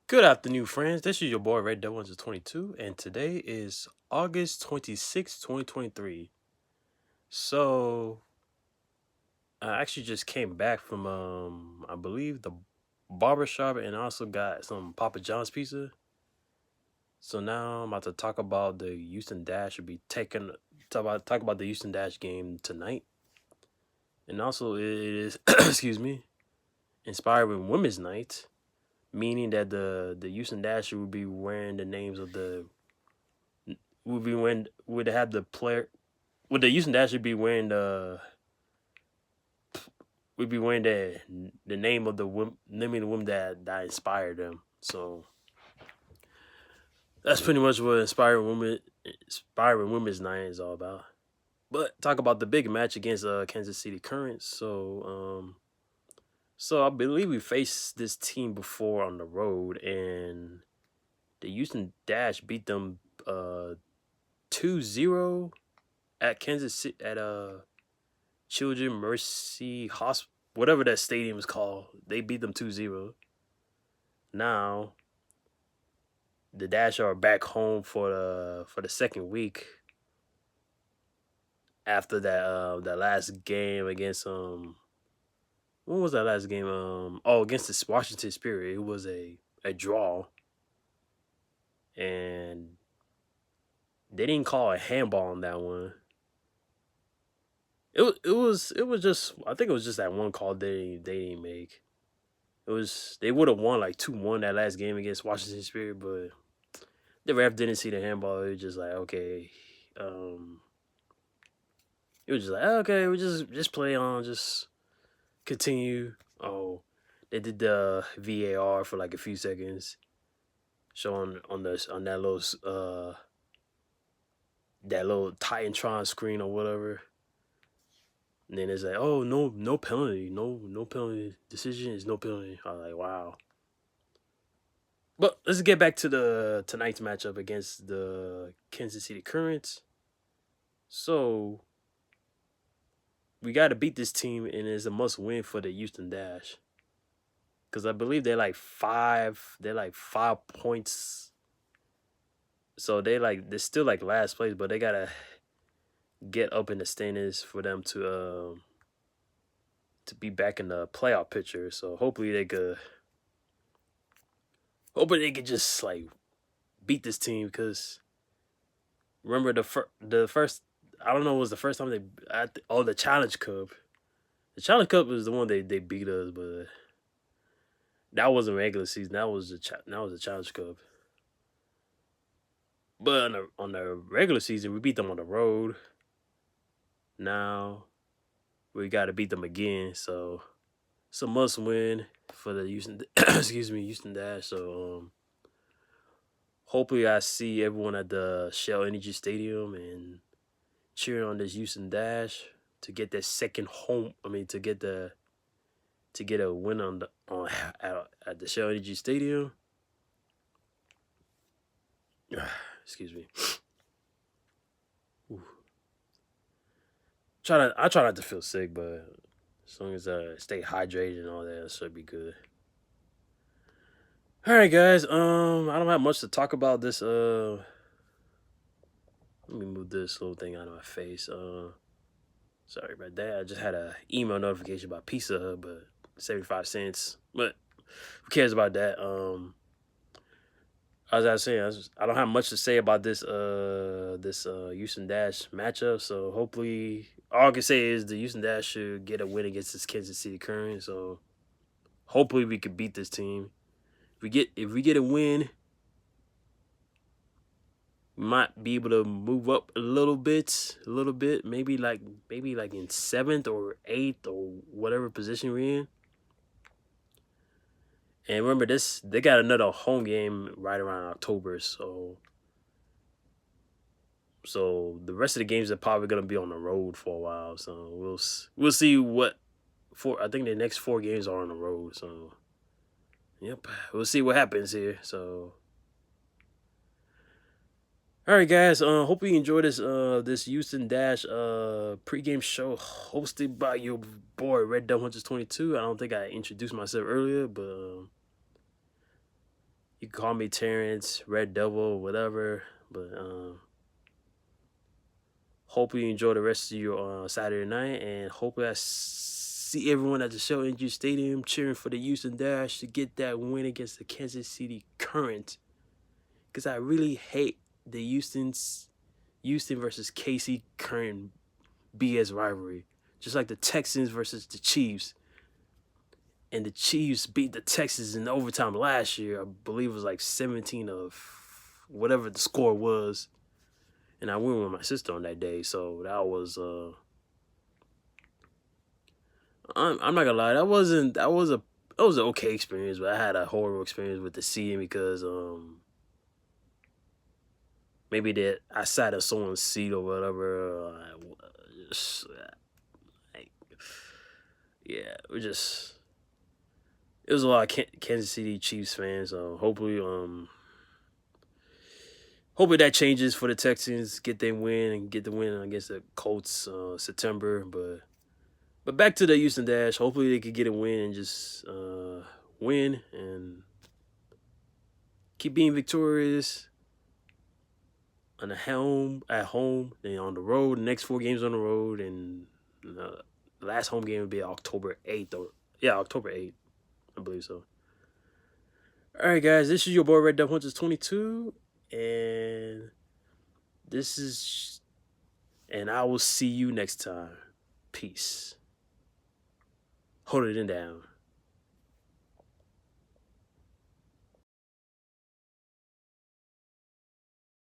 Good afternoon, friends. This is your boy Red Devil 22, and today is August 26, 2023. So, I actually just came back from I believe the barbershop and I also got some Papa John's pizza. So now I'm about to talk about the Houston Dash will be taking talk about the Houston Dash game tonight. And also it is excuse me, inspiring women's night, meaning that the Houston Dash will be wearing the names of the would be when would have the player would the Houston Dash should be wearing the name of the woman that inspired them. So that's pretty much what inspiring women's night is all about. But talk about the big match against Kansas City Currents. So I believe we faced this team before on the road, and the Houston Dash beat them 2-0 at Kansas City at Children Mercy Hospital, whatever that stadium is called. They beat them 2-0. Now the Dash are back home for the second week after that last game against when was that last game? Against the Washington Spirit. It was a draw, and they didn't call a handball on that one. It was just, I think it was just that one call they didn't make. It was, they would have won like 2-1 that last game against Washington Spirit, but the ref didn't see the handball. It was just like, okay, it was just like, okay, we just play on, just continue. Oh, they did the VAR for like a few seconds, showing on that little Titantron screen or whatever. And then it's like, oh, no penalty, no penalty decision is no penalty. I was like, wow. But let's get back to the tonight's matchup against the Kansas City Currents. So we got to beat this team, and it's a must win for the Houston Dash, because I believe they're like 5 points. So they're still like last place, but they gotta get up in the standings for them to be back in the playoff picture. So hopefully they could just like beat this team, because remember the first, I don't know, it was the first time the Challenge Cup. The Challenge Cup was the one they beat us, but that wasn't regular season. That was the Challenge Cup. But on the regular season, we beat them on the road. Now we got to beat them again, so it's a must win for the Houston Houston Dash. So hopefully I see everyone at the Shell Energy Stadium and cheering on this Houston Dash to get that second home. I mean, to get a win at the Shell Energy Stadium. Excuse me. Ooh. I try not to feel sick, but as long as I stay hydrated and all that, it should be good. All right, guys. I don't have much to talk about this. Let me move this little thing out of my face. Sorry about that. I just had a email notification about Pizza Hut, but 75 cents. But who cares about that? As I was saying, I don't have much to say about this Houston Dash matchup. So hopefully, all I can say is the Houston Dash should get a win against this Kansas City Current. So hopefully we could beat this team. If we get a win, we might be able to move up a little bit, maybe like in seventh or eighth or whatever position we're in. And remember, they got another home game right around October, so the rest of the games are probably gonna be on the road for a while. So we'll see I think the next 4 games are on the road. So yep, we'll see what happens here. So all right, guys. Hope you enjoy this Houston Dash pregame show hosted by your boy Red Dumb Hunters 22. I don't think I introduced myself earlier, but you can call me Terrence, Red Devil, whatever. But hope you enjoy the rest of your Saturday night, and hopefully I see everyone at the Shell Energy Stadium cheering for the Houston Dash to get that win against the Kansas City Current. Because I really hate the Houston versus KC Current BS rivalry. Just like the Texans versus the Chiefs. And the Chiefs beat the Texans in overtime last year. I believe it was like 17 of whatever the score was. And I went with my sister on that day. So that was I'm not gonna lie, that was an okay experience, but I had a horrible experience with the seating because maybe that I sat in someone's seat or whatever. Yeah, it was a lot of Kansas City Chiefs fans. So hopefully that changes for the Texans, get the win against the Colts September. But back to the Houston Dash. Hopefully they could get a win and just win and keep being victorious at home, then on the road. The next 4 games on the road, and the last home game will be October 8th. October 8th, I believe so. All right, guys, this is your boy Red Dub Hunters 22, and I will see you next time. Peace. Hold it down.